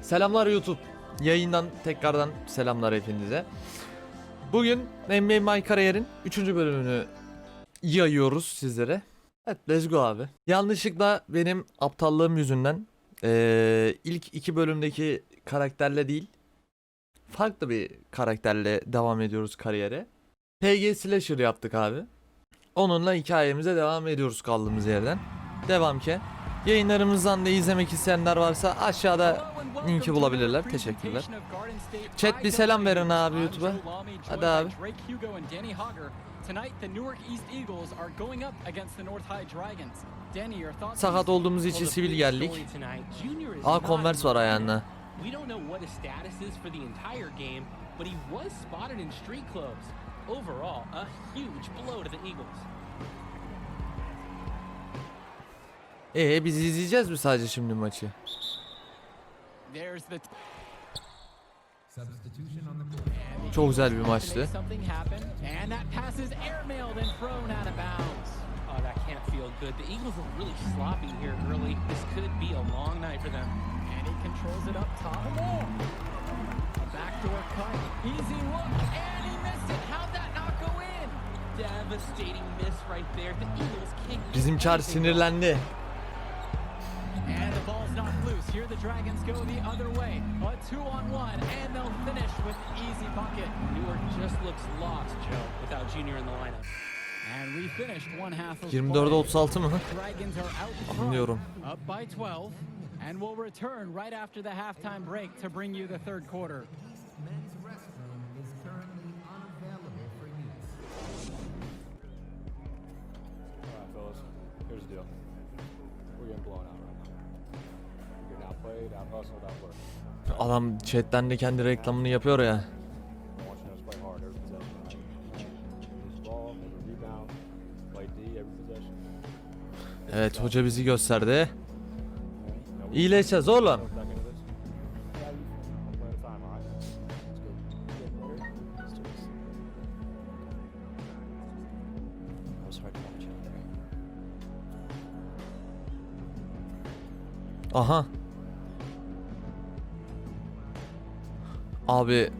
Selamlar YouTube. Yayından tekrardan selamlar hepinize. Bugün MyCareer'in 3. bölümünü yayıyoruz sizlere. Evet, let's go abi. Yanlışlıkla benim aptallığım yüzünden ilk 2 bölümdeki karakterle değil, farklı bir karakterle devam ediyoruz kariyere. PG Slasher yaptık abi. Onunla hikayemize devam ediyoruz kaldığımız yerden. Devam ki. Yayınlarımızdan da izlemek isteyenler varsa aşağıda linki bulabilirler. Teşekkürler. Chat bir selam verin abi YouTube'a. Hadi abi. Sakat olduğumuz için sivil geldik. Aa, Converse var ayağında. Biz izleyeceğiz mi sadece şimdi maçı? Çok güzel bir maçtı. Bizim Çar sinirlendi. And the ball's not loose. Here the Dragons go the other way. A 2-on-1, and they'll finish with an easy bucket. Newark just looks lost, Joe, without Junior in the lineup. And we finished one half of 24'de 36 mı? Dragons are out Anlıyorum. front, up by 12, and we'll return right after the halftime break to bring you the third quarter. Men's restroom is currently unavailable for use. All right, fellas. Here's the deal. We're getting blown out right now. We're getting outplayed, out-hustled, outworked. Adam chatten de kendi reklamını yapıyor ya. I'm watching us play hard every possession. Lose the ball, every rebound, play D every possession. Evet, hoca bizi gösterdi. Okay? Now we İyileşeceğiz oğlum. back into this. Yeah, one play at a time, all right? Let's go. Get better. Let's do this. I was hard to watch out there. Aha. Abi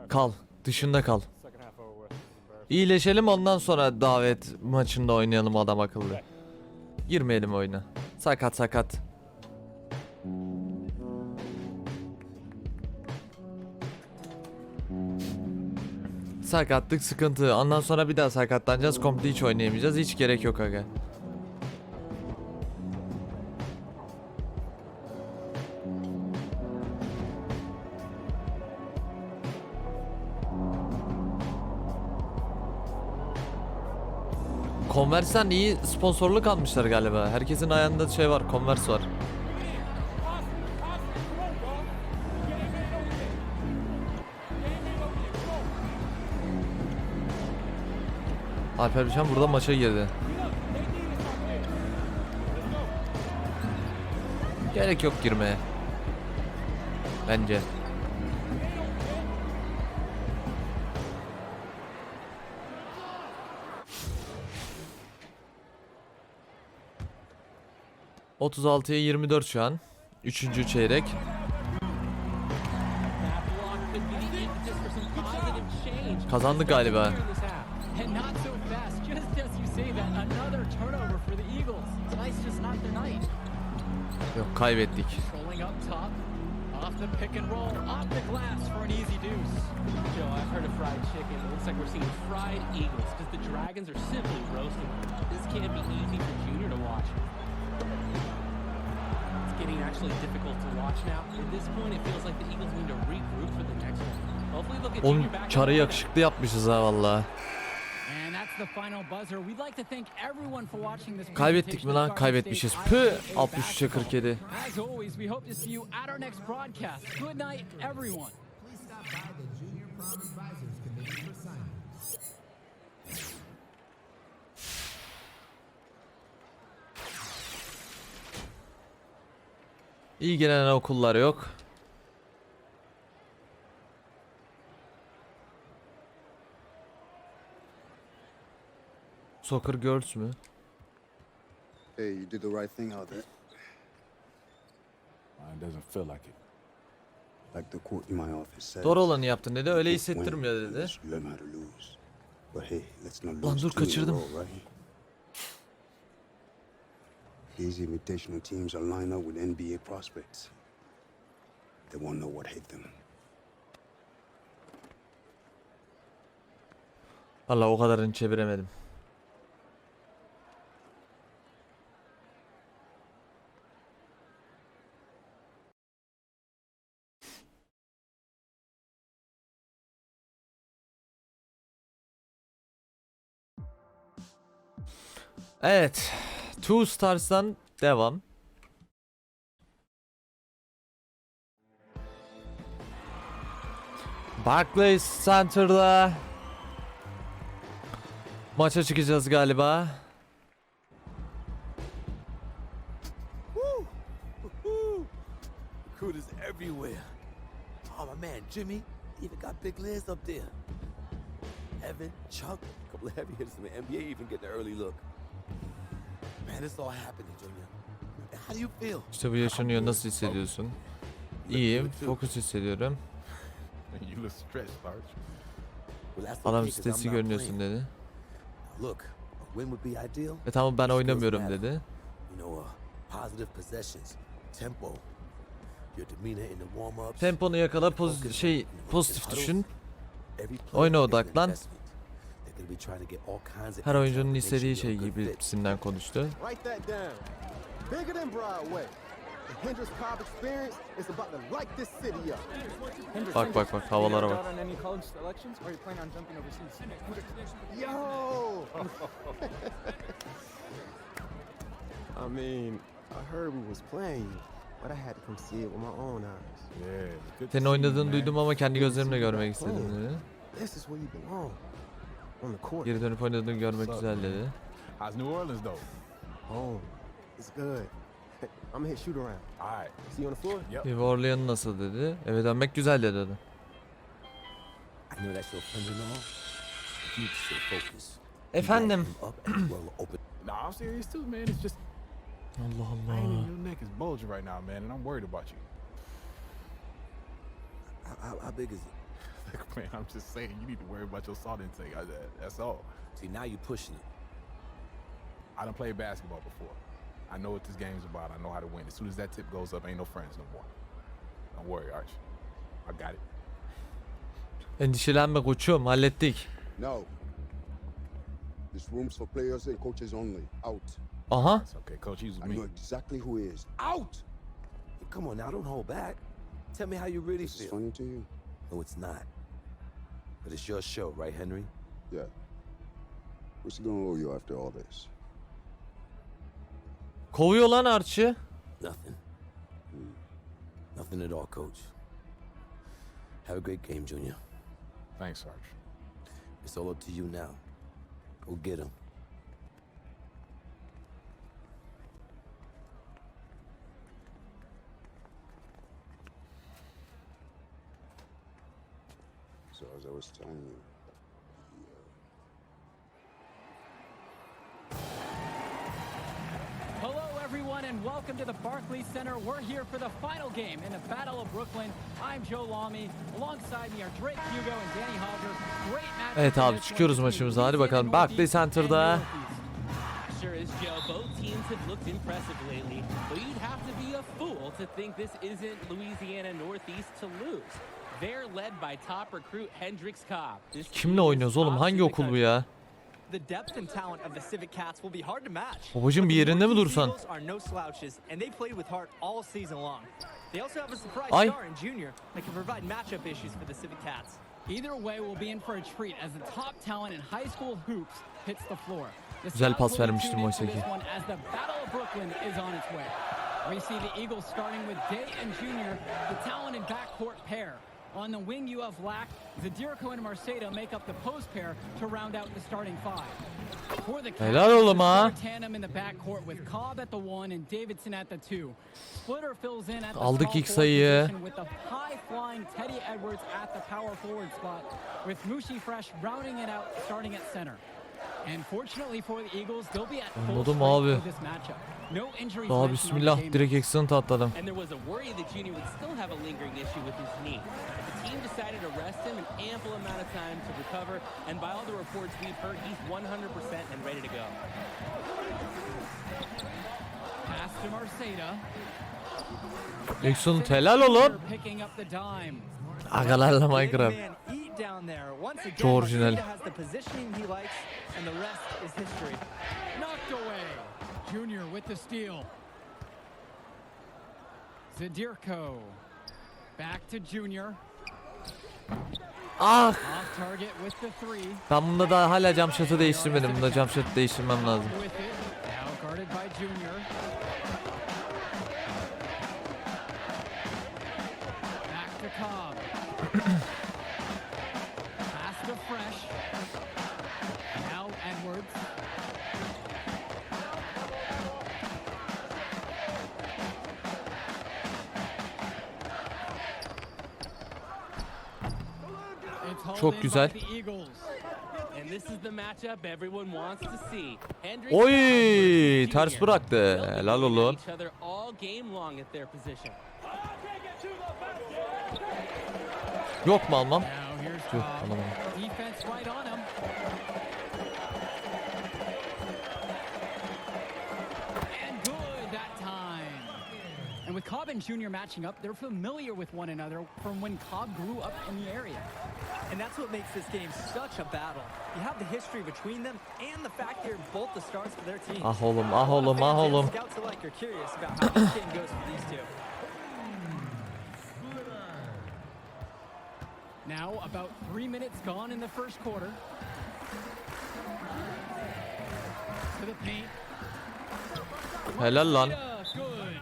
kal. Dışında kal. Second half over with. Embarrassing. İyileşelim, ondan sonra davet maçında oynayalım adam akıllı. Girmeyelim oyuna. Sakat sakat. Sakatlık sıkıntı. Ondan sonra bir daha sakatlanacağız. Komple hiç oynayamayacağız. Hiç gerek yok aga. Converse'den iyi sponsorluk almışlar galiba. Herkesin ayağında şey var, Converse var. Alper Biçen burada maça girdi. Gerek yok girmeye. Bence. ...36'ya 24 şu an. 3. çeyrek. That block could be the impetus for some positive change. Kazandık galiba. And not so fast, just as you say that, another turnover for the Eagles. Tonight's just not their night. Yok, kaybettik. Rolling up top, off the pick and roll, off the glass for an easy deuce. Joe, I've heard of fried chicken. It looks like we're seeing fried eagles because the Dragons are simply roasting them. This can't be easy for Junior to watch. It's getting actually difficult to watch now. At this point, it feels like the Eagles need to regroup for the next one. Hopefully they'll get Onun Junior back. çarı yakışıklı yapmışız ha valla. And that's the final buzzer. We'd like to thank everyone for watching this. Kaybettik mi lan? Kaybetmişiz. Püh! 63'e 47. As always, we hope to see you at our next broadcast. Good night, everyone. Please stop by the Junior Prom Advisors Committee for signing. İyi gelen okullar yok. Soccer Girls mü? Hey, you did the right thing out there. It doesn't feel like it. Like the quote in my office says. Doğru olanı yaptın dedi. Öyle "You can't hissettirmiyor win dedi. unless you learn how to lose." But hey, let's not Lan lose dur, two in a kaçırdım. row, right? These invitational teams are lined up with NBA prospects. They won't know what hit them. Vallahi o kadarını çeviremedim. Evet. Two Stars'tan devam. Barclays Center'da maça çıkacağız galiba. Recruiters everywhere. Oh, my man Jimmy even got big Liz up there. Evan, Chuck, a couple of heavy hitters in the NBA even getting an early look. Man, it's all happening, Junior. How do you feel? İşte bu yaşanıyor. Nasıl hissediyorsun? İyiyim. Fokus hissediyorum. You look stressed, Arch. Well, that's okay, Adam 'cause I'm stresi not görünüyorsun playing. dedi. Look, a win would be ideal. Tamam ben Skills oynamıyorum matter. dedi. You know, positive possessions, tempo, your demeanor in the warm-ups. Temponu yakala, pozitif düşün. Oyuna odaklan. Her oyuncunun istediği şey gibisinden konuştu. Write that down. Bigger than Broadway. The Hendrix Cobb experience is about to light this city up. Bak havalara bak. On any college selections, or are you planning on jumping overseas? Yo! I mean, I heard we was playing, but I had to come see it with my own eyes. Yeah, it's good to Senin see you, oynadığını man. duydum ama kendi gözlerimle görmek istedim dedi. This is where you belong. On the court. Geri dönüp oynadığını görmek güzel dedi. How's New Orleans though? Home. It's good. I'm gonna hit shoot around. All right. See you on the floor? Yep. New Orleans nasıl dedi. Eve dönmek güzel dedi. I know that's your friend and all. You need to stay focused. Efendim. You back him up and well open. No, I'm serious too, man. It's just Allah man, Allah. your neck is bulging right now, man, and I'm worried about you. How big is it? Man, I'm just saying, you need to worry about your salt intake. That's all. See, now you're pushing it. I done played basketball before. I know what this game's about. I know how to win. As soon as that tip goes up, ain't no friends no more. Don't worry, Arch. I got it. Endişelenme koçum, hallettik. No. This room's for players and coaches only. Out. Aha. It's okay, Coach. He's with I me. know exactly who he is. Out! Hey, come on now, don't hold back. Tell me how you really This is feel. funny to you? No, it's not. But it's your show, right, Henry? Yeah. What's he gonna owe you after all this? Kovuyor lan Arch'ı. Nothing. Nothing at all, Coach. Have a great game, Junior. Thanks, Arch. It's all up to you now. Go get him. So as I was telling you, Hello, everyone, and welcome to the Barclays Center. We're here for the final game in the Battle of Brooklyn. I'm Joe Lamy. Alongside me are Drake Hugo and Danny Hogger. Great match. Evet abi, çıkıyoruz maçımıza. Hadi bakalım. Barclays Center'da. Sure is, Joe. Both teams have looked impressive lately, but you'd have to be a fool to think this isn't Louisiana Northeast to lose. They're led by top recruit Hendrix Cobb. This Kimle team is oynuyoruz oğlum? top Hangi in the okul bu country. ya? The depth and talent of the Civic Cats will be hard to match. Babacım bir yerinde mi dursan? Eagles are no slouches, and they played with heart all season long. They also have a surprise Ay. star in Junior that can provide matchup issues for the Civic Cats. Either way, we'll be in for a treat as the top talent in high school hoops hits the floor. The Güzel Scouts pas will be vermiştim tuned oysa into ki. this one as the Battle of Brooklyn is on its way. We see the Eagles starting with Day and Junior, the talented backcourt pair. On the wing, you have Lack, Zadirico and Marceda make up the post pair to round out the starting five. For the Helal oğlum ha. Cats, tandem in the backcourt with Cobb at the one and Davidson at the two. Splitter fills in at the Aldık small ilk forward sayıyı. position with the high-flying Teddy Edwards at the power forward spot, with Mushi Fresh rounding it out, starting at center. And fortunately for the Eagles, they'll be at full Anladım strength abi. for this matchup. No injuries Daha mentioned on the bismillah game direkt list. excellent atladım. And there was a worry that Junior would still have a lingering issue with his knee. The team decided to rest him an ample amount of time to recover, and by all the reports we've heard, he's 100% and ready to go. Pass to Marceda. Excellent, helal oğlum. Picking up the dime. Agalarla Big Minecraft. man eat down there. Once again, Çok orijinal. Marceda has the positioning he likes, and the rest is history. Knocked away. Junior with the steal. Zadirko. Back to Junior. Ah! Off target with the three. Ben bunda daha hala jump shot'ı değiştirmedim. Bunda jump shot değiştirmem lazım. With it. Now guarded by Junior. Back to Cobb. Pass to Fresh. Now Edwards. It's hauled Çok in güzel. by the Eagles. And this is the matchup everyone wants to see. Hendricks Oy, and ters Junior. bıraktı. They'll be Helal looking at oğlum. each other all game long at their position. Yok mu almam? Now here's Yok, Cobb. alamadım. Defense right on him. And good that time. And with Cobb and Junior matching up, they're familiar with one another from when Cobb grew up in the area. And that's what makes this game such a battle. You have the history between them and the fact they're both the stars for their teams. Ah oğlum, ah oğlum, ah Fans and oğlum. Scouts alike are curious about how this game goes for these two. Now about 3 minutes gone in the first quarter. To the paint. Helal lan. Good.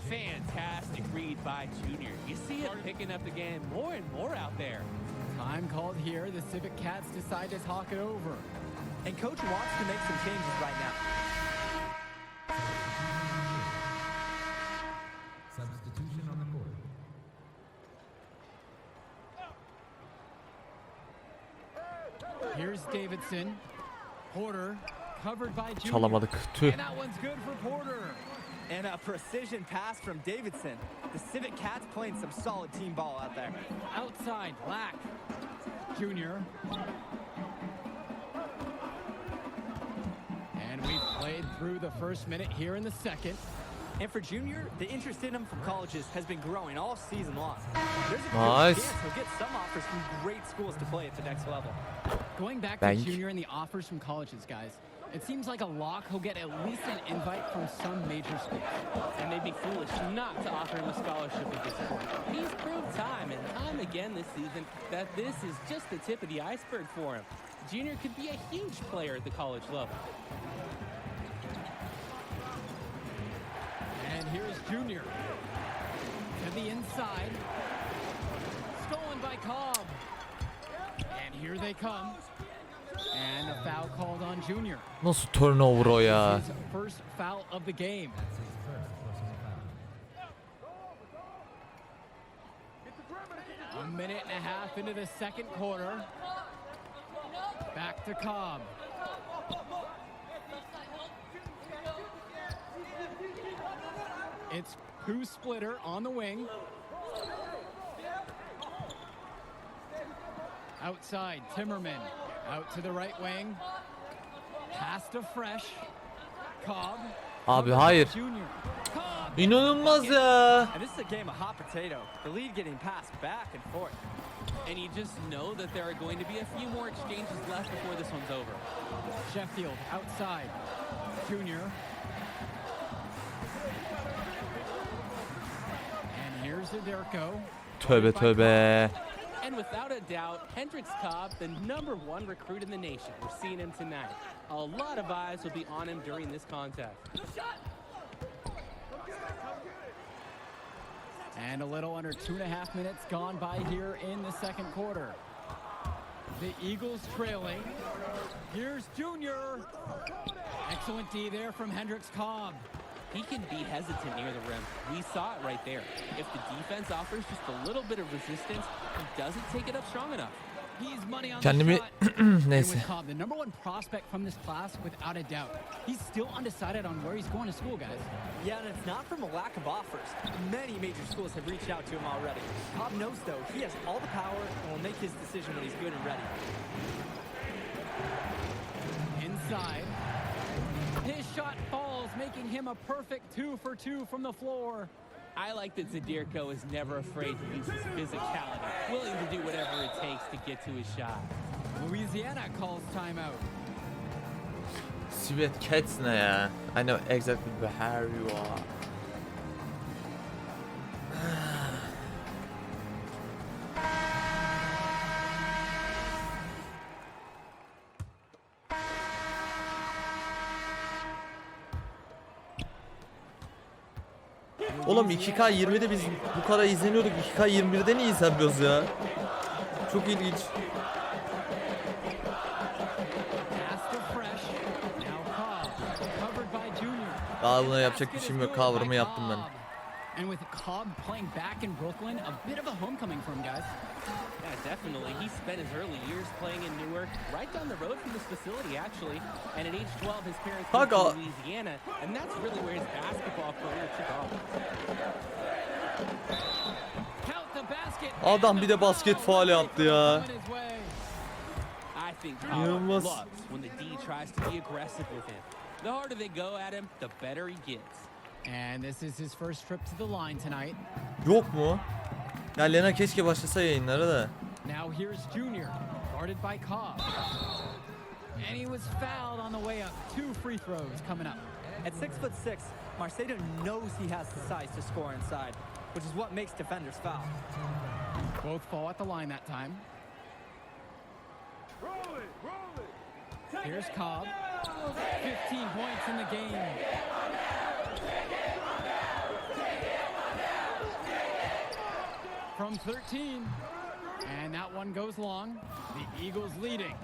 Fantastic read by Junior. You see it picking up the game more and more out there. Time called here. The Civic Cats decide to talk it over. And coach wants to make some changes right now. Substitution on the court. Here's Davidson. Porter covered by Junior. Çalamadık. Tüh. And that one's good for Porter. And a precision pass from Davidson. The Civic Cats playing some solid team ball out there. Outside, Black. Junior. And we've played through the first minute here in the second. And for Junior, the interest in him from colleges has been growing all season long. There's a good Nice. chance he'll get some offers from great schools to play at the next level. Going back Thank to you. Junior and the offers from colleges, guys. It seems like a lock he'll get at least an invite from some major school. And they'd be foolish not to offer him a scholarship at this point. He's proved time and time again this season that this is just the tip of the iceberg for him. Junior could be a huge player at the college level. And here's Junior. To the inside. Stolen by Cobb. And here they come. And a foul called on Junior. Nasıl turnover o ya? His first foul of the game. That's his first personal foul. A minute and a half into the second quarter. Back to Cobb. It's Pooh Splitter on the wing. Outside, Timmerman. Out to the right wing. Pass to Fresh. Cobb. Abi hayır. Junior. Cobb. İnanılmaz ya. And this is a game of hot potato. The lead getting passed back and forth. And you just know that there are going to be a few more exchanges left before this one's over. Sheffield outside. Junior. And here's Zadirko. Tövbe tövbe. And without a doubt, Hendricks Cobb, the #1 recruit in the nation. We're seeing him tonight. A lot of eyes will be on him during this contest. And a little under 2.5 minutes gone by here in the second quarter. The Eagles trailing. Here's Junior. Excellent D there from Hendricks Cobb. He can be hesitant near the rim. We saw it right there. If the defense offers just a little bit of resistance, he doesn't take it up strong enough. He's money on Kendimi the shot. And neyse. with Cobb, the number one prospect from this class, without a doubt. He's still undecided on where he's going to school, guys. Yeah, and it's not from a lack of offers. Many major schools have reached out to him already. Cobb knows, though, he has all the power and will make his decision when he's good and ready. Inside. His shot falls, making him a perfect 2 for 2 from the floor. I like that Zadirko is never afraid to use his physicality, willing to do whatever it takes to get to his shot. Louisiana calls timeout. Sweet Cats ne ya? I know exactly where you are. Oğlum 2K20'de biz bu kadar izleniyorduk. 2K21'de niye izlenmiyoruz ya? Çok ilginç. Pass to Fresh. Now Cobb, covered by Junior. Daha buna yapacak bir şeyim yok. Cover'ımı yaptım ben. And with Cobb playing back in Brooklyn, a bit of a homecoming for him, guys. Yeah, definitely. He spent his early years playing in Newark, right down the road from this facility, actually. And at age 12, his parents moved to Louisiana, and that's really where his basketball career took off. Count the basket. Adam bir de basket faul yaptı ya. I think Cobb loves when the D tries to be aggressive with him. The harder they go at him, the better he gets. And this is his first trip to the line tonight. Yok mu? Ya Lena keşke başlasa yayınlara da. Now here's Junior, guarded by Cobb. And he was fouled on the way up. 2 free throws coming up. At 6'6", Marcelo knows he has the size to score inside, which is what makes defenders foul. Both fall at the line that time. Here's Cobb. 15 points in the game. From 13. And that one goes long. The Eagles leading.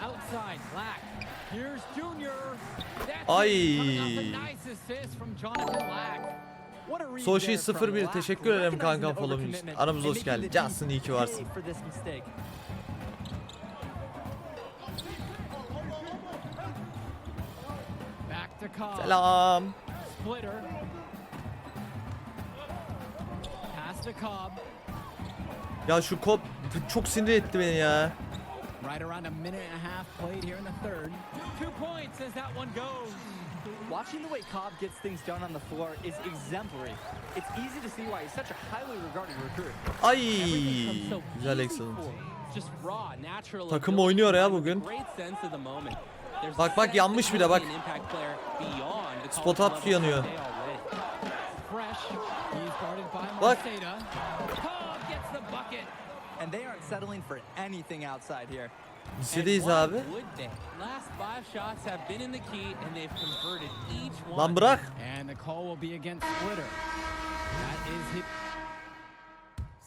Outside, Black. Here's Junior. That's Ay. a nice assist from Jonathan Black. Soshi 01 teşekkür ederim kankam follow'un için. Aramıza hoş geldin. Cansın, iyi ki varsın. Selam. Splitter. Pass to Cobb. Ya şu kop çok sinir etti beni ya. Right around a minute and a half played here in the third. 2 points as that one goes. Watching the way Cobb gets things done on the floor is exemplary. It's easy to see why he's such a highly regarded recruit. Ay, güzel excellent. Just raw, natural. Takım oynuyor ya bugün. Bak bak yanmış bile bak. Spot up yanıyor. Bak. And they aren't settling for anything outside here. Lisedeyiz abi. Lan bırak. And the call will be against Splitter. That is hit.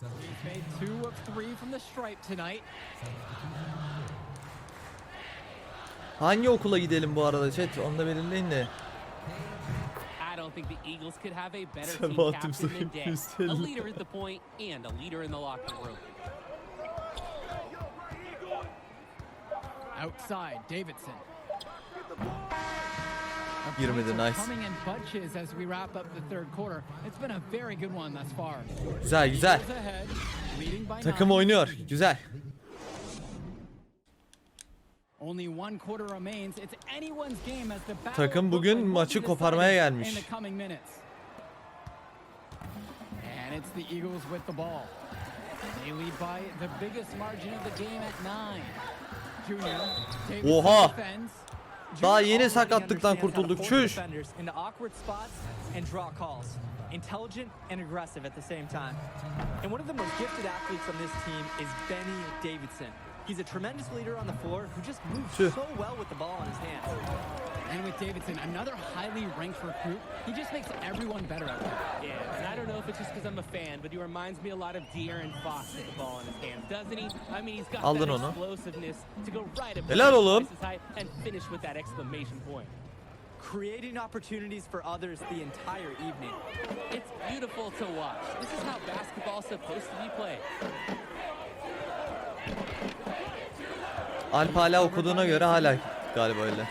He's made 2 of 3 from the stripe tonight. Hangi okula gidelim bu arada chat? Onu da belirleyin de. I don't think the Eagles could have a better team captain than Day. A leader at the point and a leader in the locker room. Outside, Davidson. Girmedi, nice. Coming in bunches as we wrap up the third quarter. It's been a very good one thus far. Güzel güzel. Takım oynuyor. Güzel. Only 1 quarter remains. It's anyone's game as the battle Takım bugün maçı koparmaya gelmiş. in the coming minutes. And it's the Eagles with the ball. They lead by the biggest margin of the game at 9. Junior. Oha. Daha yeni sakatlıktan kurtulduk. Çüş. Intelligent and aggressive at the same time. And one of the most gifted athletes on this team is Benny Davidson. He's a tremendous leader on the floor who just moves so well with the ball in his hands. And with Davidson, another highly ranked recruit, he just makes everyone better out there. Yeah, and I don't know if it's just because I'm a fan, but he reminds me a lot of De'Aaron Fox with the ball in his hands, doesn't he? I mean, he's got Aldın that onu. explosiveness to go right up Helal oğlum. and finish with that exclamation point. creating opportunities for others the entire evening. It's beautiful to watch. This is how basketball's supposed to be played. Alp hala okuduğuna göre hala galiba öyle.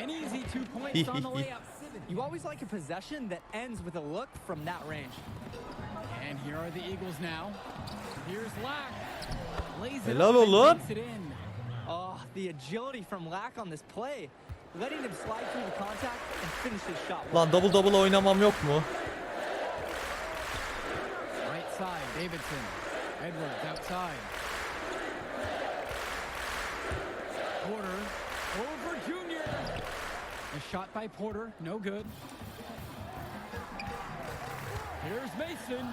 An easy 2 points on the layup. You always like a possession that ends with a look from that range. And here are the Eagles now. Here's Lack. Lays it Helal up and oğlum. takes it in. Oh, the agility from Lack on this play. Letting him slide through the contact and finish his shot. Lan double double oynamam yok mu? Right side, Davidson. Edwards outside. Porter over Junior. A shot by Porter, no good. Here's Mason.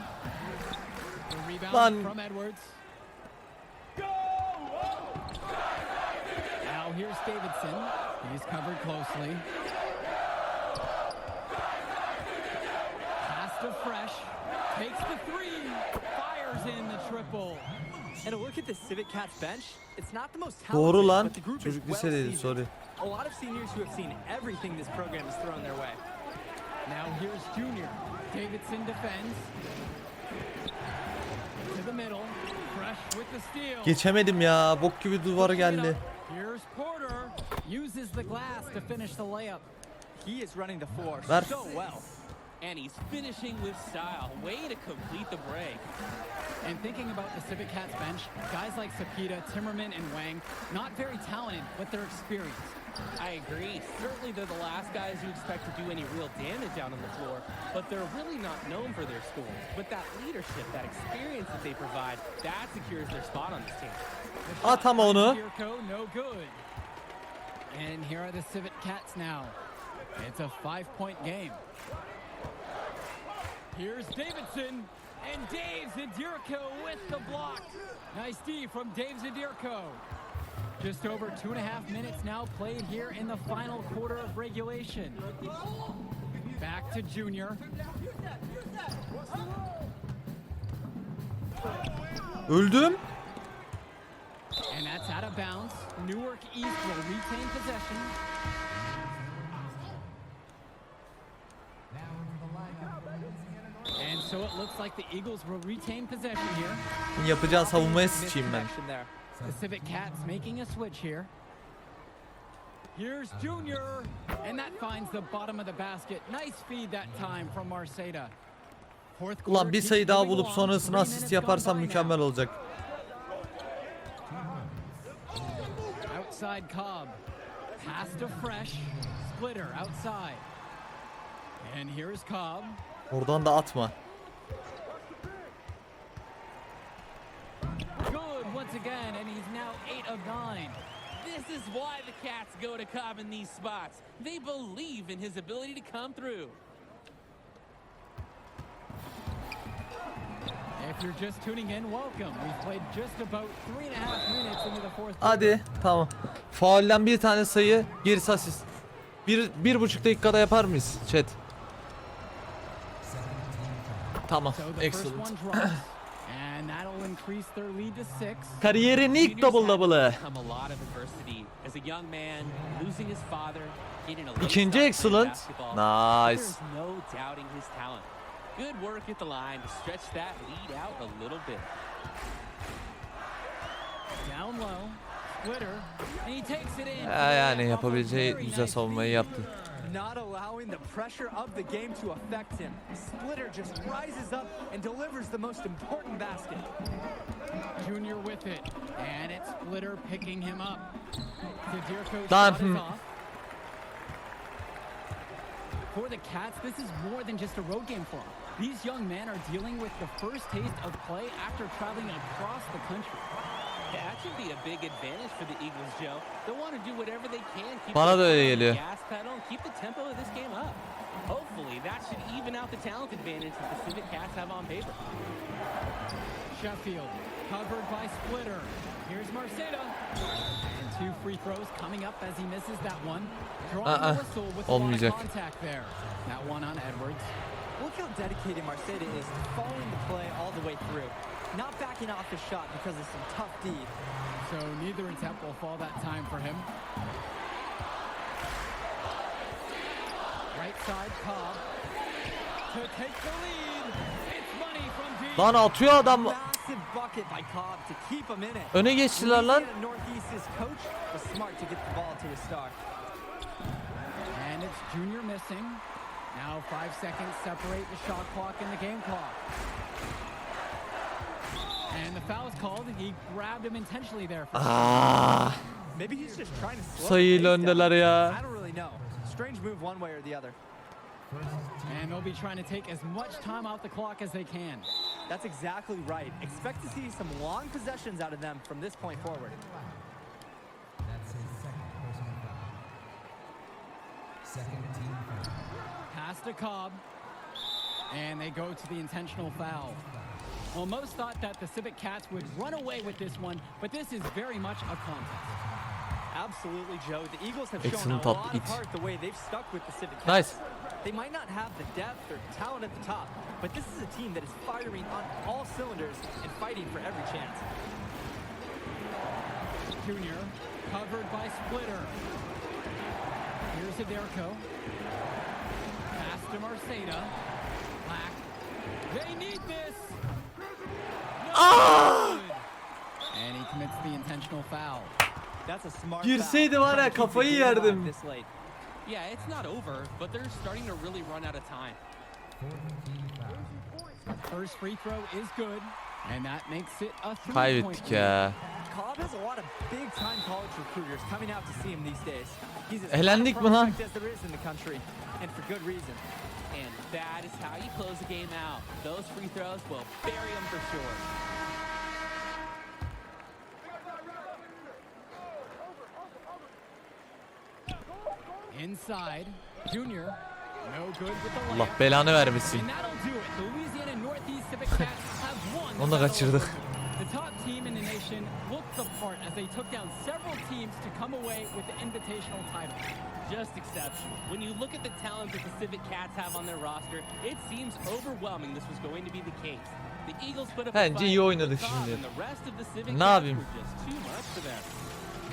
The rebound Lan. from Edwards. Now here's Davidson. He's covered closely. Pass to Fresh. Takes the three. Fires in the triple. And a look at the Civic Cats bench. It's not the most Doğru talented, lan. but the group is Çocuk well lisedeydi, seasoned. sorry. A lot of seniors who have seen everything this program has thrown their way. Now here's Junior. Davidson defends. To the middle. Fresh with the steal. Geçemedim ya. Bok gibi duvar geldi. Here's Porter. Uses the glass to finish the layup. He is running the floor Ver. so well. And he's finishing with style. Way to complete the break. And thinking about the Civic Cats bench, guys like Sapita, Timmerman, and Wang, not very talented, but they're experienced. I agree. Certainly they're the last guys you expect to do any real damage out on the floor, but they're really not known for their scores. But that leadership, that experience that they provide, that secures their spot on this team. At ama onu. Kirko, no good. And here are the Civic Cats now. It's a 5-point game. Here's Davidson, and Dave Zadirko with the block. Nice D from Dave Zadirko. Just over 2.5 minutes now played here in the final quarter of regulation. Back to Junior. Öldüm. And that's out of bounds. Newark East will retain possession. And so it looks like the Eagles will retain possession here. Yapacağın savunmaya sıçayım ben. Misconnection there. The Civic Cats making a switch here. Here's Junior, and that finds the bottom of the basket. Nice feed that time from Marceda. Fourth quarter Ulan bir keeps sayı daha moving bulup along. sonrasını 3 asist minutes yaparsam gone by mükemmel now. olacak. Outside Cobb. Pass to Fresh. Splitter outside. And here's Cobb. Oradan da atma. Good once again, and he's now 8 of 9. This is why the Cats go to Cobb in these spots. They believe in his ability to come through. If you're just tuning in, welcome. We've played just about 3.5 minutes into the fourth quarter. Hadi tamam. Faulden bir tane sayı, gerisi asist. 1,5 dakikada yapar mıyız chat? Tamam, So the first excellent. one drops, and that'll increase their lead to 6. Kariyerin ilk Junior's double had to double'ı. overcome a lot of adversity. As a young man, losing his father, getting a late İkinci start playing excellent. basketball, Nice. There's no doubting his talent. Good work at the line to stretch that lead out a little bit. Down low, Splitter, and he takes it in. Yani yapabileceği güzel savunmayı yaptı. Not allowing the pressure of the game to affect him. Splitter just rises up and delivers the most important basket. Junior with it, and it's Splitter picking him up. Zadirko's Lan, shot is off. For the Cats, this is more than just a road game for them. These young men are dealing with the first taste of play after traveling across the country. Yeah, that should be a big advantage for the Eagles, Joe. They'll want to do whatever they can. Keep Bana their da öyle foot on the geliyor. gas pedal and keep the tempo of this game up. Hopefully, that should even out the talent advantage that the Civic Cats have on paper. Sheffield, covered by Splitter. Here's Marceda. And 2 free throws coming up as he misses that one. Drawing the whistle with a lot of olmayacak. contact there. That one on Edwards. Look how dedicated Marceda is, following the play all the way through. Not backing off his shot because of some tough D. So neither attempt will fall that time for him. Right side Cobb to take the lead. It's money from deep. Lan atıyor adam. Massive bucket by Cobb to keep him in it. Öne geçtiler lan. Louisiana Northeast's coach was smart to get the ball to his star. And it's Junior missing. Now 5 seconds separate the shot clock and the game clock. And the foul's called. He grabbed him intentionally there. Maybe he's just trying to slow Sayıyla the pace öndeler down. ya. I don't really know. Strange move one way or the other. And they'll be trying to take as much time out the clock as they can. That's exactly right. Expect to see some long possessions out of them from this point forward. That's his second personal foul. Second team foul. Pass to Cobb. And they go to the intentional foul. Well, most thought that the Civic Cats would run away with this one, but this is very much a contest. Absolutely, Joe. The Eagles have shown Excellent a top lot hit. of heart the way they've stuck with the Civic Cats. Nice. They might not have the depth or talent at the top, but this is a team that is firing on all cylinders and fighting for every chance. Junior, covered by Splitter. Here's Aderko. Pass to Marceda. Black. They need this. No good. And he commits the intentional foul. That's a smart Girseydi foul. var ya, Trying to keep the kafayı game alive yerdim. this late. Yeah, it's not over, but they're starting to really run out of time. First free throw is good. And that makes it a 3-point Kaybettik lead. ya. Cobb has a lot of big-time college recruiters coming out to see him these days. He's as Elendik hot mi a lan? prospect as there is in the country, and for good reason. And that is how you close the game out. Those free throws will bury them for sure. Inside, Junior, no good with the Allah layup. belanı vermesin. And that'll do it. The Louisiana Northeast Civic Cats have won. Onu da kaçırdık. The top team in the nation looked the part as they took down several teams to come away with the invitational title. Just exceptional. When you look at the talent that the Civic Cats have on their roster, it seems overwhelming this was going to be the case. The Eagles put up a Bence fight iyi at oynadık the top, şimdi. and the rest of the Civic Ne Cats yapayım? were just too much for them.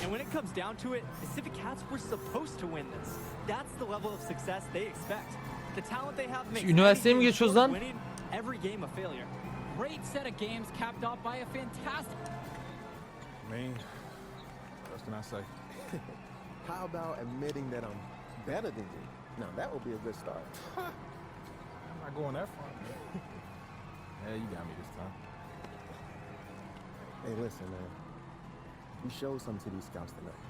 And when it comes down to it, the Civic Cats were supposed to win this. That's the level of success they expect. The talent they have makes Üniversiteye mi any game geçiyoruz short lan? of winning, every game a failure. Great set of games capped off by a fantastic. I mean, what else can I say? How about admitting that I'm better than you? Now that would be a good start. I'm not going that far, man. Yeah, you got me this time. Hey, listen, man. You showed something to these scouts tonight.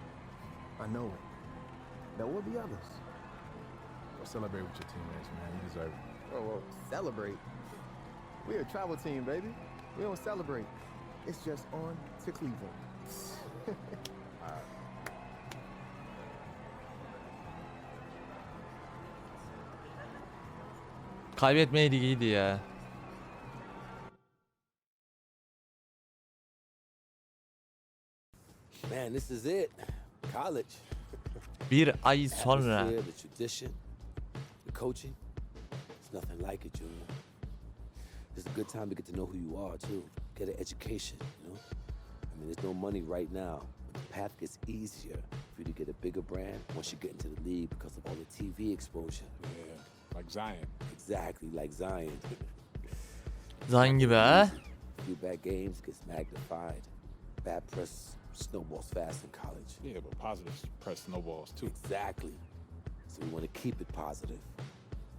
I know it. There will be others. Go celebrate with your teammates, man. You deserve it. Whoa, celebrate. We're a travel team, baby. We don't celebrate. It's just on to Cleveland. Kaybetmeydi iyiydi ya. Man, this is it. College. Bir ay sonra. Atmosphere, the tradition, the coaching. It's nothing like it, Junior. It's a good time to get to know who you are, too. Get an education, you know? I mean, there's no money right now, but the path gets easier for you to get a bigger brand once you get into the league because of all the TV exposure. Yeah, like Zion. Exactly, like Zion. Zan gibi ha. A few bad games gets magnified. Bad press snowballs fast in college. Yeah, but positive press snowballs, too. Exactly. So we want to keep it positive.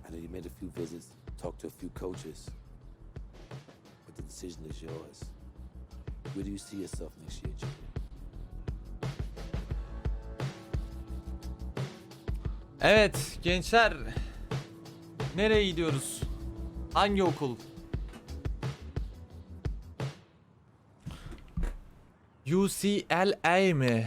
I know you made a few visits, talked to a few coaches, but the decision is yours. Where do you see yourself next year, Junior? Evet gençler. Nereye gidiyoruz? Hangi okul? UCLA mi?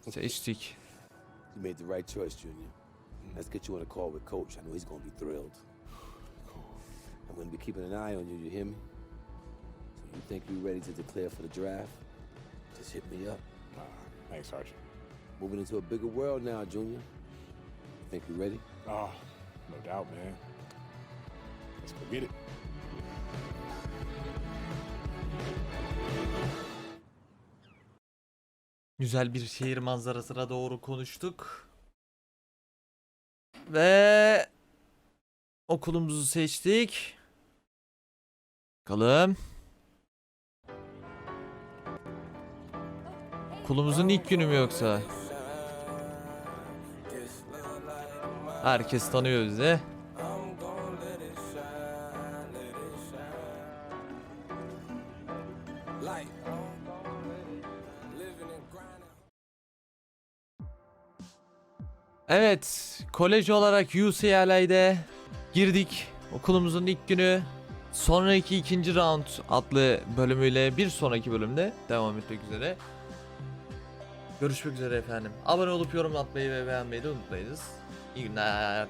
Seçtik. You made the right choice, Junior. Let's get you on a call with Coach. I know he's going to be thrilled. I'm going to be keeping an eye on you, you hear me? So you think you're ready to declare for the draft? Just hit me up. Thanks, Archie. Moving into a bigger world now, Junior. Think you're ready? Oh, no doubt, man. Let's go get it. Güzel bir şehir manzarasına doğru konuştuk. Ve okulumuzu seçtik. Bakalım. Okulumuzun ilk günü mü yoksa? Herkes tanıyor bizi. Evet, kolej olarak UCLA'de girdik. Okulumuzun ilk günü. Sonraki ikinci round adlı bölümüyle bir sonraki bölümde devam etmek üzere. Görüşmek üzere efendim. Abone olup yorum atmayı ve beğenmeyi de unutmayınız. İyi günler.